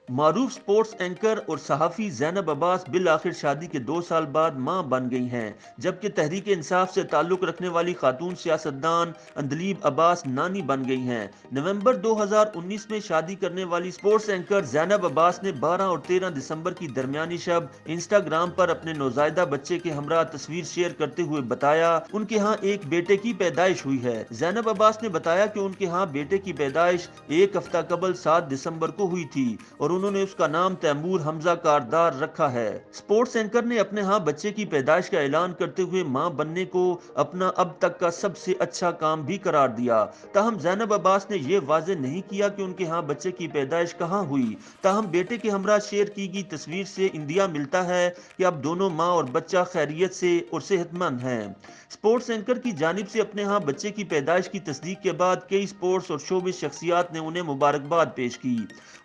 معروف sports anchor اور صحافی زینب عباس بالآخر شادی کے 2 سال بعد ماں بن گئی ہیں، جبکہ تحریک انصاف سے تعلق رکھنے والی خاتون سیاستدان اندلیب عباس نانی بن گئی ہیں۔ نومبر 2019 میں شادی کرنے والی سپورٹس اینکر زینب عباس نے 12 اور 13 دسمبر کی درمیانی شب انسٹاگرام پر اپنے نوزائیدہ بچے کے ہمراہ تصویر شیئر کرتے ہوئے بتایا ان کے ہاں ایک بیٹے کی پیدائش ہوئی ہے۔ زینب عباس نے بتایا کہ ان کے ہاں بیٹے کی پیدائش ایک ہفتہ قبل 7 دسمبر کو ہوئی تھی اور انہوں نے اس کا نام تیمور حمزہ کاردار رکھا ہے۔ سپورٹس اینکر نے اپنے ہاں بچے کی پیدائش کا اعلان کرتے ہوئے ماں بننے کو اپنا اب تک کا سب سے اچھا کام بھی قرار دیا۔ تاہم زینب عباس نے یہ واضح نہیں کیا کہ ان کے ہاں بچے کی پیدائش کہاں ہوئی۔ تاہم بیٹے کے ہمراہ شیئر کی گئی تصویر سے اندیا ملتا ہے کہ اب دونوں ماں اور بچہ خیریت سے اور صحت مند ہیں۔ سپورٹس اینکر کی جانب سے اپنے ہاں بچے کی پیدائش کی تصدیق کے بعد کئی سپورٹس اور شوبز شخصیات نے انہیں مبارکباد پیش کی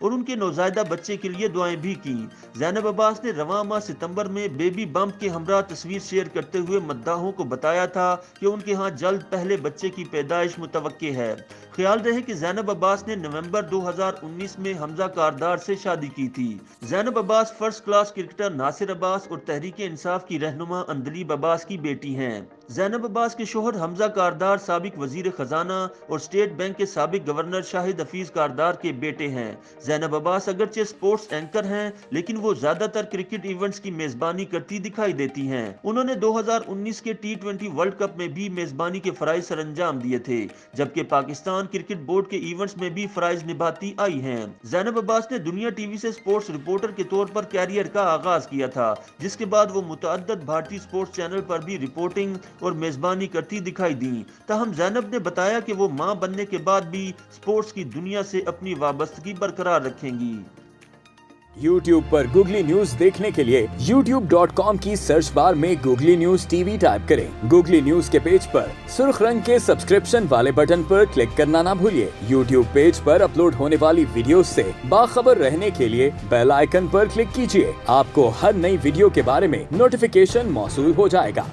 اور ان کے نوزائیدہ بچے کے لیے دعائیں بھی کی۔ زینب عباس نے رواں ماہ ستمبر میں بیبی بمپ کے ہمراہ تصویر شیئر کرتے ہوئے مداحوں کو بتایا تھا کہ ان کے ہاں جلد پہلے بچے کی پیدائش متوقع ہے۔ خیال رہے کہ زینب عباس نے نومبر 2019 میں حمزہ کاردار سے شادی کی تھی۔ زینب عباس فرسٹ کلاس کرکٹر ناصر عباس اور تحریک انصاف کی رہنما اندلیب عباس کی بیٹی ہیں۔ زینب عباس کے شوہر حمزہ کاردار سابق وزیر خزانہ اور اسٹیٹ بینک کے سابق گورنر شاہد حفیظ کاردار کے بیٹے ہیں۔ زینب عباس اگرچہ سپورٹس اینکر ہیں لیکن وہ زیادہ تر کرکٹ ایونٹس کی میزبانی کرتی دکھائی دیتی ہیں۔ انہوں نے 2019 کے T20 ورلڈ کپ میں بھی میزبانی کے فرائض سر انجام دیے تھے، جبکہ پاکستان کرکٹ بورڈ کے ایونٹس میں بھی فرائض نبھاتی آئی ہیں۔ زینب عباس نے دنیا ٹی وی سے سپورٹس رپورٹر کے طور پر کیریئر کا آغاز کیا تھا، جس کے بعد وہ متعدد بھارتی سپورٹس چینل پر بھی رپورٹنگ اور میزبانی کرتی دکھائی دیں۔ تاہم زینب نے بتایا کہ وہ ماں بننے کے بعد بھی سپورٹس کی دنیا سے اپنی وابستگی برقرار رکھیں گی۔ YouTube پر گوگلی نیوز دیکھنے کے لیے youtube.com کی سرچ بار میں googly news T V type کریں۔ گوگلی نیوز کے پیج پر سرخ رنگ کے سبسکرپشن والے بٹن پر کلک کرنا نہ بھولیے۔ YouTube پیج پر اپلوڈ ہونے والی ویڈیوز سے باخبر رہنے کے لیے بیل آئیکن پر کلک کیجیے۔ آپ کو ہر نئی ویڈیو کے بارے میں نوٹیفیکیشن موصول ہو جائے گا۔